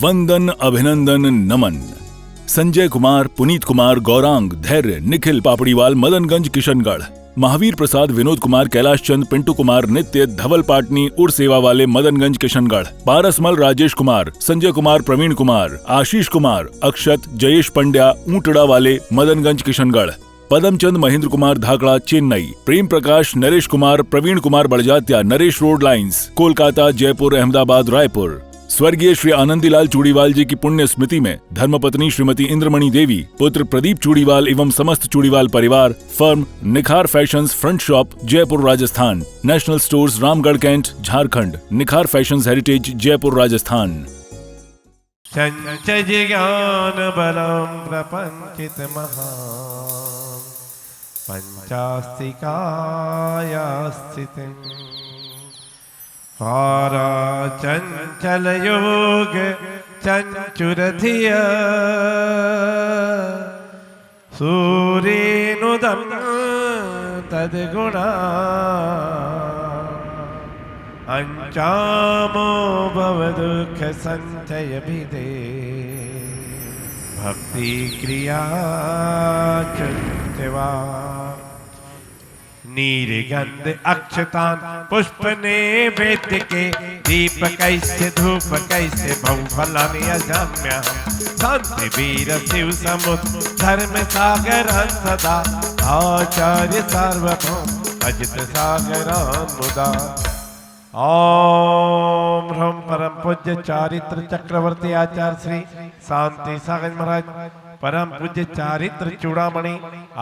वंदन अभिनंदन नमन। संजय कुमार, पुनीत कुमार, गौरांग, धैर्य, निखिल पापड़ीवाल, मदनगंज, किशनगढ़। महावीर प्रसाद, विनोद कुमार, कैलाश चंद, पिंटू कुमार, नित्य, धवल पाटनी, उर सेवा वाले, मदनगंज, किशनगढ़। पारसमल, राजेश कुमार, संजय कुमार, प्रवीण कुमार, आशीष कुमार, अक्षत, जयेश पंड्या, ऊंटड़ा वाले, मदनगंज, किशनगढ़। पदमचंद, महेंद्र कुमार, धाकड़ा, चेन्नई। Prem Prakash, Naresh Kumar, Praveen Kumar, Barjatya, Naresh road lines, Kolkata, Jaipur, Ahmedabad, Raipur. स्वर्गीय श्री आनंदीलाल चूड़ीवाल जी की पुण्य स्मृति में धर्मपत्नी श्रीमती इंद्रमणि देवी, पुत्र प्रदीप चूड़ीवाल एवं समस्त चूड़ीवाल परिवार, firm Nikhar fashions, front shop, Jaipur, Rajasthan. National stores, Ramgarh cantt, Jharkhand. Nikhar fashions heritage, Jaipur, Rajasthan. संचय ज्ञान बलम प्रपंचित महान पंचास्तिकाया स्थितिं हारा चंचल योग चंचुरधिया सूर्यनुदम तद्गुणा अंचामो भवदुःख संचय भिदे भक्ति क्रिया चुंचवा नीरगंध अक्षतान पुष्प नैवेद्य के दीप कैसे धूप कैसे बहुफलानि अजाम्य शांति वीर शिव समुद्र धर्म सागर सदा आचार्य सार्वभौम अजित सागर मुदा। ओम ह्रम परम पूज्य चारित्र चक्रवर्ती आचार्य श्री शांति सागर महाराज, परम पूज्य चारित्र चूड़ामणि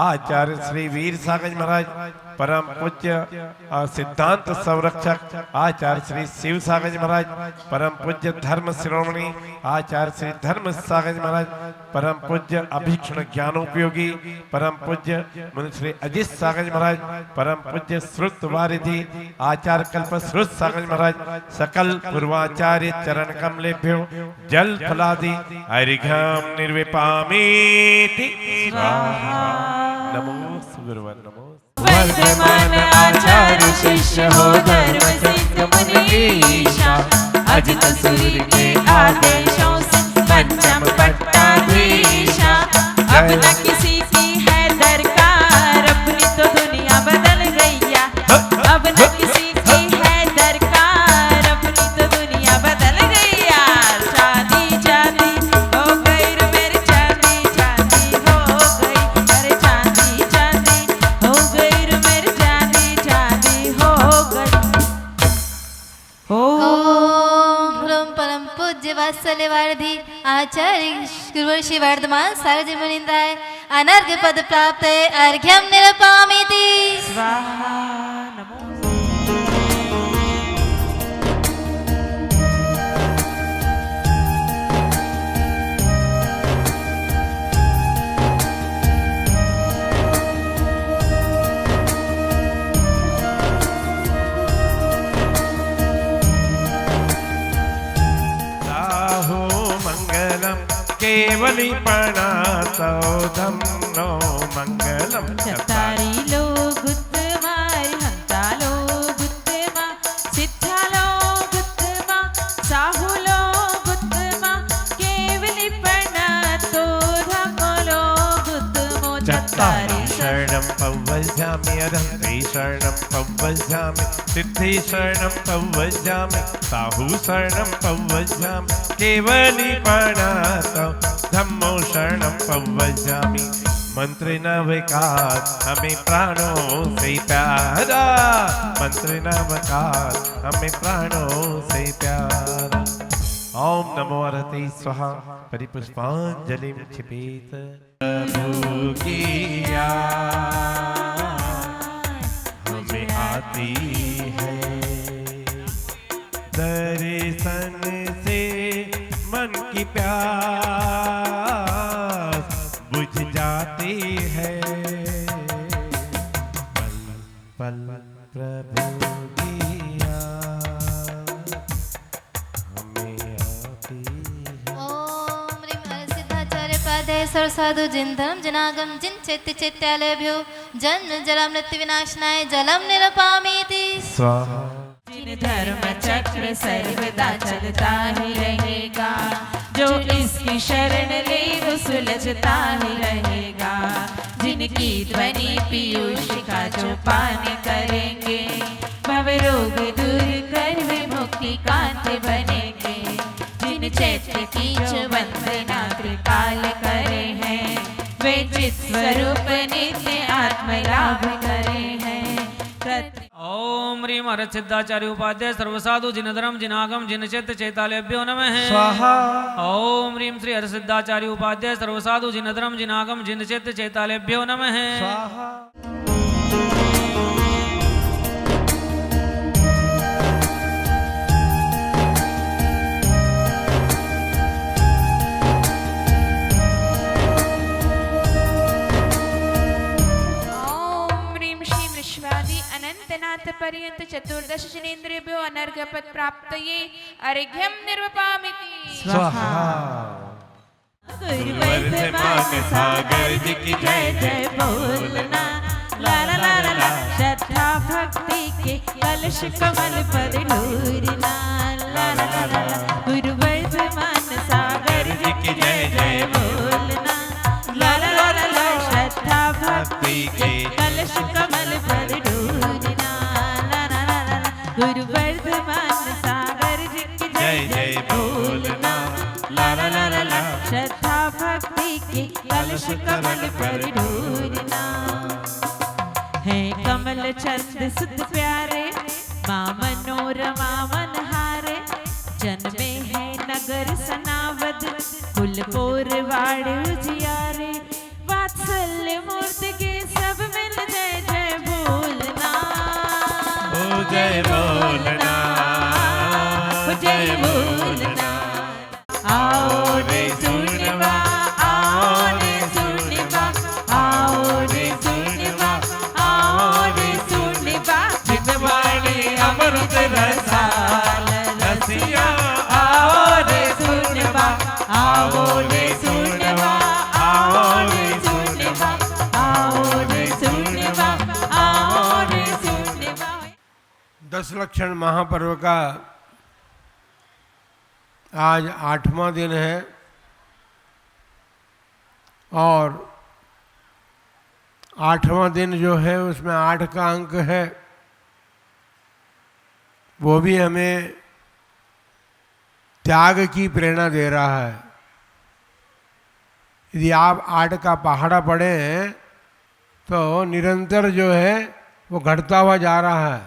आचार्य श्री वीर सागर महाराज, परम पूज्य सिद्धांत संरक्षक आचार्य श्री शिव सागर महाराज, परम पूज्य धर्म शिरोमणि आचार्य श्री धर्म सागर महाराज, परम पूज्य अभीक्षण ज्ञानोपयोगी परम पूज्य मुनि श्री अजित सागर महाराज, परम पूज्य श्रुत वारिधि आचार्य कल्प श्रुत सागर महाराज, सकल पूर्वाचार्य चरण कमलेभ्यो जल फलादि अर्घ्यं निर्विपामीति नमो गुरुवर नमो। वर्धमान आचार्य शिष्य हो धर्म सिद्ध मुनीषा, अजित सूर्य के आदेशों से पंचम पट्टाधीशा। अब न किसी की है दरकार, अपनी तो दुनिया बदल गई या। अब न किसी की है दरकार, अपनी तो दुनिया बदल गई या। शादी शादी हो गई रे मेरी चांदी चांदी हो गई, अरे चांदी चांदी हो गई रे मेरी चांदी चांदी हो गई। ओम ह्रम परम पूज्य वात्सल्य वारिधि आचार्य गुरुवर श्री वर्धमान सारजि मुनीन्द्राय अनर्घ्य पद प्राप्त अर्घ्यं निरपामीति स्वाहा नमो। केवली प्रणतो धम्नो मंगलम चत्तारी लोग उत्तमारी हंतालो उत्तमा, सिद्धालो उत्तमा, साहुलो उत्तमा, केवली प्रणतो धम्मो उत्तमो। चत्तारी शरणं पवज्यामि अरहन्ति शरणं पवज्यामि सिद्धि शरणं पवज्यामि साहु शरणं पवज्यामि केवली प्रणतो धम्मो शरणं पवज्यामि। मंत्र न विकार हमें प्राणों से प्यारा, मंत्र न विकार हमें प्राणों से प्यारा। ओम नमो अरहते स्वाहा परिपुष्पांजलि क्षिपेत। प्रभु की याद हमें आती है, दर्शन से मन की प्यास बुझ जाती है। पल पल प्रभु की याद हमें आती है। ओम ह्रीं सिद्धाचार्य पादे सर्वसाधु जिन धर्म जनागम जिन चैत्य चैत्यालयभ्यो जन्म जलम मृत्यु विनाशनाय जलम निरपामीति जिन धर्म चक्र सर्वदा चलता ही रहेगा, जो इसकी शरण ले वो सुलझता ही रहेगा। जिनकी ध्वनि पीयूष का जो पान करेंगे, भव रोग दूर कर वे मुक्ति कांत बनेंगे। जिन चैत्य की जो वंदना त्रिकाल करे हैं, वे चित स्वरूप नित्य आत्म लाभ करे हैं। ओम ह्रीम हरत सिद्धाचार्य उपाध्याय सर्वसाधु जिनधर्म जिनागम जिनचित चैतालेभ्यो नमः स्वाहा। ओम ह्रीम श्री हरत सिद्धाचार्य उपाध्याय सर्वसाधु जिनधर्म जिनागम जिनचित चैतालेभ्यो नमः स्वाहा। अनंतनाथ पर्यंत चतुर्दश जनेन्द्रियभ्यो अनर्घपद प्राप्तये अर्घ्यं निर्वपामिति स्वाहा। गुरुवर्धमान सागर जी की जय जय बोलना। ला ला ला ला ला। श्रद्धा भक्ति के कलश कमल पर ढूरना। ला ला ला ला ला। गुरुवर्धमान सागर जी की जय जय बोलना। ला ला ला ला ला। श्रद्धा भक्ति के कलश कमल पर ढूरना। गुरुवर्धमान सागर जी की जय जय बोलना। ला ला ला ला ला। श्रद्धा भक्ति के कलश कमल पर ढूरना। है कमल चंद सुत प्यारे, माँ मनोरमा मनहारे। जन्मे है नगर सनावद, फुलपोर वाड़ उजियारे। वात्सल्य मूर्ति के सब मिल जय जय बोलना। जय बोलना, जय बोलना। आओ रे सुनवा, आओ रे सुनवा, आओ रे सुनवा, आओ रे सुनवा। जितवाणी अमृत रसाल रसिया। आओ रे सुनवा, आओ रे सुनवा, आओ रे सुनवा, आओ रे सुनवा, आओ रे सुनवा। 10 लक्षण महापर्व का आज 8वां दिन है और 8वां दिन जो है उसमें 8 का अंक है। वो भी हमें त्याग की प्रेरणा दे रहा है। यदि आप 8 का पहाड़ा पढ़े हैं तो निरंतर जो है वो घटता हुआ जा रहा है।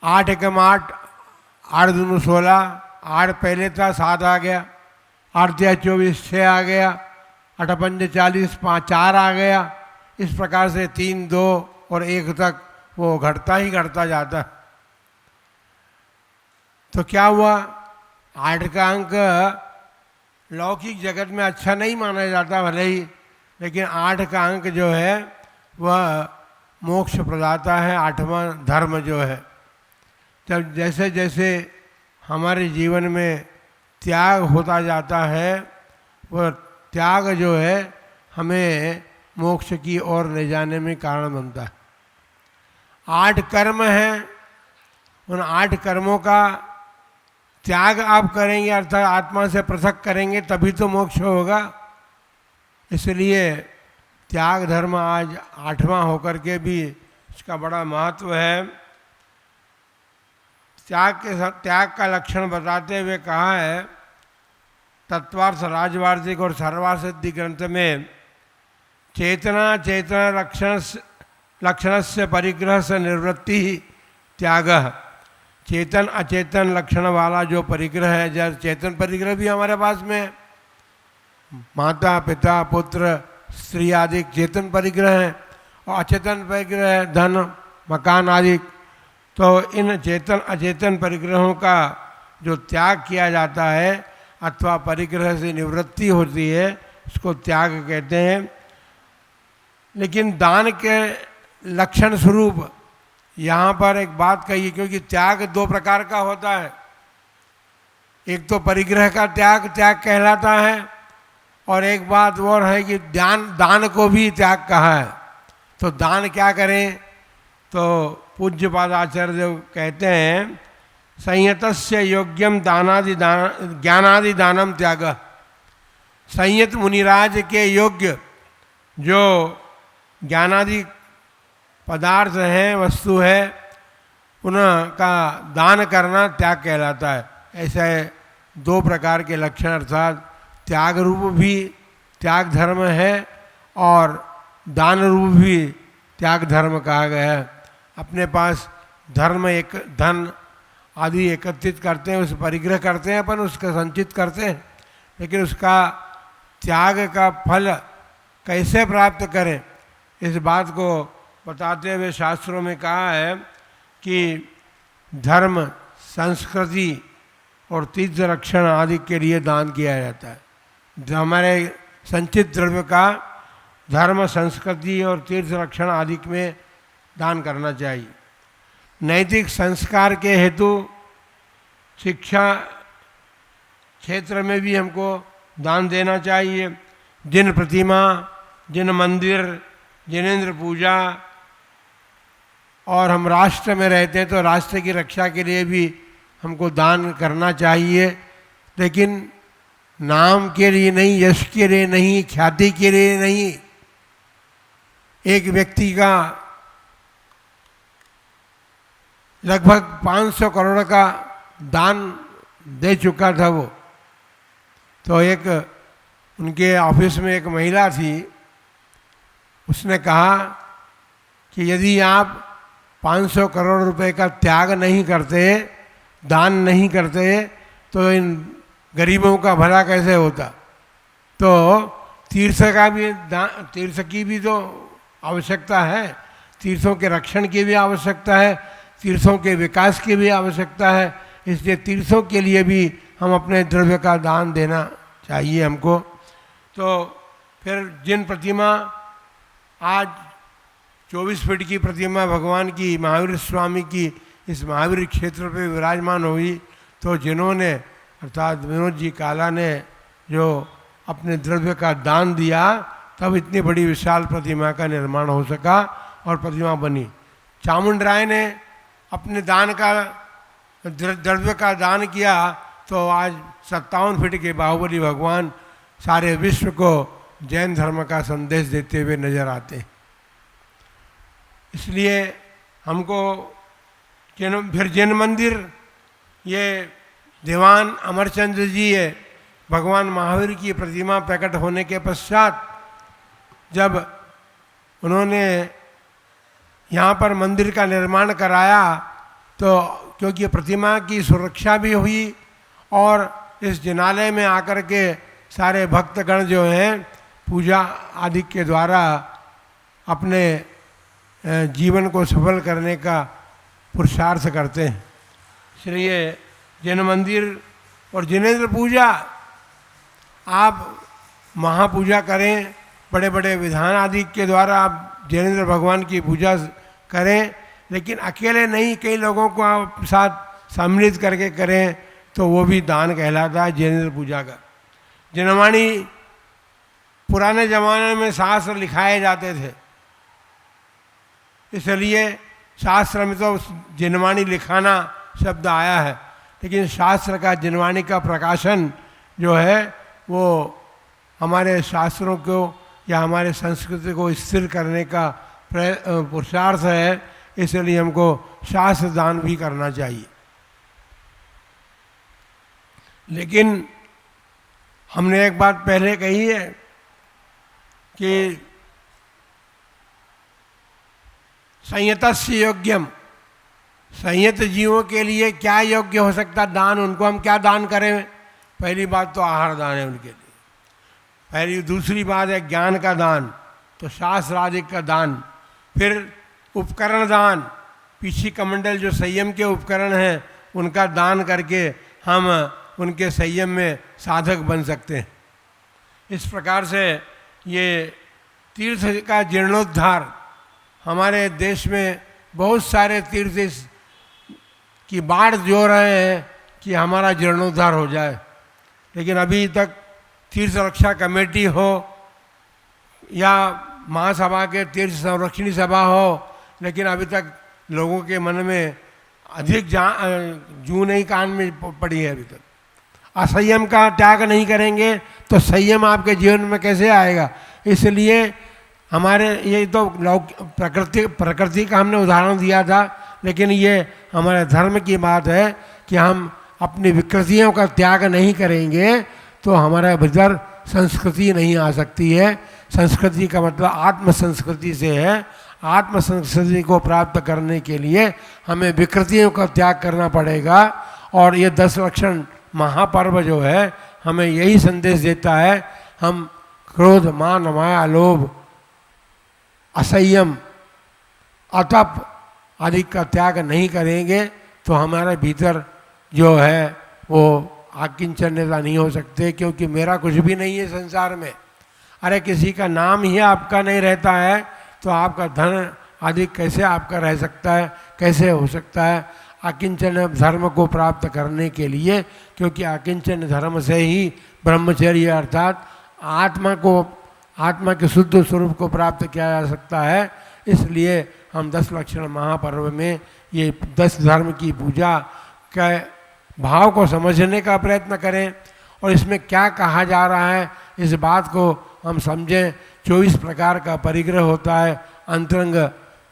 8 एकम 8, 8 दूनी 16, 8 पहले था 7 आ गया, 8 तिया 24, 6 आ गया, 8 पंजे 40, 5 4 आ गया। इस प्रकार से 3 2 और 1 तक वो घटता ही घटता जाता है। तो क्या हुआ, 8 का अंक लौकिक जगत में अच्छा नहीं माना जाता भले ही, लेकिन 8 का अंक जो है वह मोक्ष प्रदाता है। 8वां धर्म जो है, जब जैसे जैसे हमारे जीवन में त्याग होता जाता है, वह त्याग जो है हमें मोक्ष की ओर ले जाने में कारण बनता है। 8 कर्म हैं, उन 8 कर्मों का त्याग आप करेंगे अर्थात आत्मा से पृथक करेंगे तभी तो मोक्ष होगा। इसलिए त्याग धर्म आज 8वां होकर के भी इसका बड़ा महत्व है। त्याग का लक्षण बताते हुए कहा है तत्वार्थ राजवार्षिक और सर्वासिद्धि ग्रंथ में, चेतना चेतना लक्षण से परिग्रह से निवृत्ति ही त्याग। चेतन अचेतन लक्षण वाला जो परिग्रह है, जैसे चेतन परिग्रह भी हमारे पास में है, माता पिता पुत्र स्त्री आदि चेतन परिग्रह है, और अचेतन परिग्रह है धन मकान आदि। तो इन चेतन अचेतन परिग्रहों का जो त्याग किया जाता है अथवा परिग्रह से निवृत्ति होती है, उसको त्याग कहते हैं। लेकिन दान के लक्षण स्वरूप यहाँ पर एक बात कही, क्योंकि त्याग 2 प्रकार का होता है। एक तो परिग्रह का त्याग कहलाता है, और एक बात और है कि दान को भी त्याग कहा है। तो दान क्या करें, तो पूज्यपाद आचार्य देव कहते हैं संयतस्य योग्यम दानादि ज्ञानादि दानम त्याग। संयत मुनिराज के योग्य जो ज्ञानादि पदार्थ हैं, वस्तु है, उनका दान करना त्याग कहलाता है। ऐसे दो प्रकार के लक्षण, अर्थात त्याग रूप भी त्याग धर्म है और दान रूप भी त्याग धर्म कहा गया है। अपने पास धर्म एक धन आदि एकत्रित करते हैं, उस परिग्रह करते हैं, अपन उसका संचित करते हैं, लेकिन उसका त्याग का फल कैसे प्राप्त करें, इस बात को बताते हुए शास्त्रों में कहा है कि धर्म, संस्कृति और तीर्थ रक्षण आदि के लिए दान किया जाता है। जो हमारे संचित द्रव्य का धर्म, संस्कृति और तीर्थ रक्षण आदि में दान करना चाहिए। नैतिक संस्कार के हेतु शिक्षा क्षेत्र में भी हमको दान देना चाहिए। जिन प्रतिमा, जिन मंदिर, जिनेंद्र पूजा, और हम राष्ट्र में रहते हैं तो राष्ट्र की रक्षा के लिए भी हमको दान करना चाहिए, लेकिन नाम के लिए नहीं, यश के लिए नहीं, ख्याति के लिए नहीं। एक व्यक्ति का लगभग 500 करोड़ का दान दे चुका था वो। तो एक उनके ऑफिस में एक महिला थी, उसने कहा कि यदि आप 500 करोड़ रुपए का त्याग नहीं करते, दान नहीं करते, तो इन गरीबों का भला कैसे होता। तो तीर्थ की भी तो आवश्यकता है, तीर्थों के रक्षण की भी आवश्यकता है, तीर्थों के विकास की भी आवश्यकता है। इसलिए तीर्थों के लिए भी हम अपने द्रव्य का दान देना चाहिए हमको। तो फिर जिन प्रतिमा, आज 24 फीट की प्रतिमा भगवान की, महावीर स्वामी की, इस महावीर क्षेत्र पे विराजमान हुई, तो जिन्होंने अर्थात विनोद जी काला ने जो अपने द्रव्य का दान दिया, तब इतनी बड़ी विशाल प्रतिमा का निर्माण हो सका और प्रतिमा बनी। चामुंड राय ने अपने दान का द्रव्य का दान किया, तो आज 57 फीट के बाहुबली भगवान सारे विश्व को जैन धर्म का संदेश देते हुए नजर आते हैं। इसलिए हमको फिर जैन मंदिर, ये दीवान अमरचंद्र जी है, भगवान महावीर की प्रतिमा प्रकट होने के पश्चात जब उन्होंने यहाँ पर मंदिर का निर्माण कराया, तो क्योंकि प्रतिमा की सुरक्षा भी हुई और इस जिनालय में आकर के सारे भक्तगण जो हैं पूजा आदि के द्वारा अपने जीवन को सफल करने का पुरुषार्थ करते हैं। इसलिए जैन मंदिर और जिनेंद्र पूजा, आप महापूजा करें, बड़े बड़े विधान आदि के द्वारा आप जैनेंद्र भगवान की पूजा करें, लेकिन अकेले नहीं, कई लोगों को आप साथ सम्मिलित करके करें, तो वो भी दान कहलाता है जैनेंद्र पूजा का। जिनवाणी पुराने ज़माने में शास्त्र लिखाए जाते थे, इसलिए शास्त्र में तो जिनवाणी लिखाना शब्द आया है, लेकिन शास्त्र का जिनवाणी का प्रकाशन जो है वो हमारे शास्त्रों को या हमारे संस्कृति को स्थिर करने का पुरुषार्थ है। इसलिए हमको शास्त्र दान भी करना चाहिए। लेकिन हमने एक बात पहले कही है कि संयतस्य योग्यम, संयत जीवों के लिए क्या योग्य हो सकता दान, उनको हम क्या दान करें। पहली बात तो आहार दान है उनके लिए, पहली। दूसरी बात है ज्ञान का दान, तो शास्त्र आदि का दान। फिर उपकरण दान, पीछी कमंडल जो संयम के उपकरण हैं उनका दान करके हम उनके संयम में साधक बन सकते हैं। इस प्रकार से ये तीर्थ का जीर्णोद्धार, हमारे देश में बहुत सारे तीर्थ की बाढ़ जो रहे हैं कि हमारा जीर्णोद्धार हो जाए, लेकिन अभी तक तीर्थ रक्षा कमेटी हो या महासभा के तीर्थ संरक्षणी सभा हो, लेकिन अभी तक लोगों के मन में अधिक जू नहीं कान में पड़ी है अभी तक। असंयम का त्याग नहीं करेंगे तो संयम आपके जीवन में कैसे आएगा। इसलिए हमारे ये तो प्रकृति का हमने उदाहरण दिया था, लेकिन ये हमारे धर्म की बात है कि हम अपनी विकृतियों का त्याग नहीं करेंगे तो हमारे भीतर संस्कृति नहीं आ सकती है। संस्कृति का मतलब आत्म संस्कृति से है। आत्म संस्कृति को प्राप्त करने के लिए हमें विकृतियों का त्याग करना पड़ेगा। और ये 10 लक्षण महापर्व जो है हमें यही संदेश देता है। हम क्रोध, मान, माया, लोभ, असंयम, अतप आदि का त्याग नहीं करेंगे तो हमारे भीतर जो है वो आकिंचन्यता नहीं हो सकते, क्योंकि मेरा कुछ भी नहीं है संसार में। अरे किसी का नाम ही आपका नहीं रहता है तो आपका धन आदि कैसे आपका रह सकता है, कैसे हो सकता है। आकिंचन धर्म को प्राप्त करने के लिए, क्योंकि आकिंचन धर्म से ही ब्रह्मचर्य अर्थात आत्मा के शुद्ध स्वरूप को प्राप्त किया जा सकता है। इसलिए हम 10 लक्षण महापर्व में ये 10 धर्म की पूजा के भाव को समझने का प्रयत्न करें और इसमें क्या कहा जा रहा है इस बात को हम समझें। 24 प्रकार का परिग्रह होता है, अंतरंग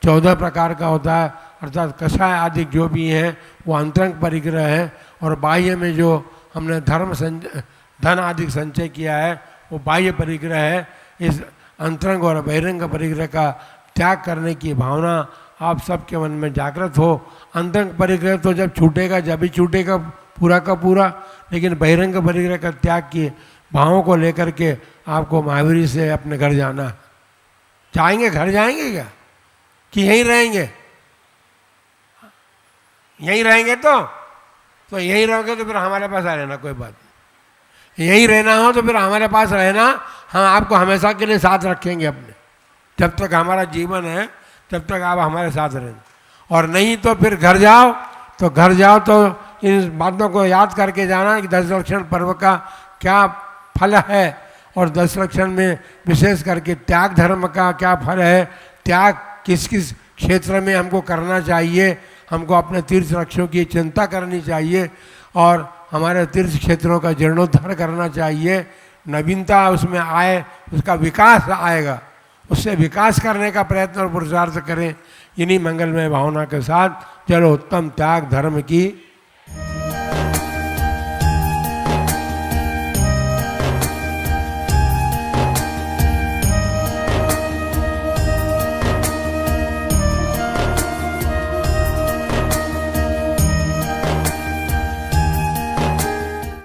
14 प्रकार का होता है, अर्थात कषाय आदि जो भी हैं वो अंतरंग परिग्रह है। और बाह्य में जो हमने धन आदि संचय किया है वो बाह्य परिग्रह है। इस अंतरंग और बहिरंग परिग्रह का त्याग करने की भावना आप सबके मन में जागृत हो। अंतरंग परिग्रह तो जब छूटेगा जब ही छूटेगा पूरा का पूरा, लेकिन बहिरंग परिग्रह का त्याग किए भावों को लेकर के आपको महावीर से अपने घर जाना। जाएंगे, घर जाएंगे क्या कि यहीं रहेंगे? यहीं रहेंगे तो यहीं रहोगे तो फिर हमारे पास आ रहना, कोई बात नहीं। यहीं रहना हो तो फिर हमारे पास रहना, हम आपको हमेशा के लिए साथ रखेंगे अपने। जब तक हमारा जीवन है तब तक आप हमारे साथ रहना। और नहीं तो फिर घर जाओ तो इन बातों को याद करके जाना कि 10 लक्षण पर्व का क्या फल है और 10 लक्षण में विशेष करके त्याग धर्म का क्या फल है। त्याग किस किस क्षेत्र में हमको करना चाहिए। हमको अपने तीर्थ लक्ष्यों की चिंता करनी चाहिए और हमारे तीर्थ क्षेत्रों का जीर्णोद्धार करना चाहिए। नवीनता उसमें आए, उसका विकास आएगा, उससे विकास करने का प्रयत्न और पुरुषार्थ करें। इन्हीं मंगलमय भावना के साथ चलो उत्तम त्याग धर्म की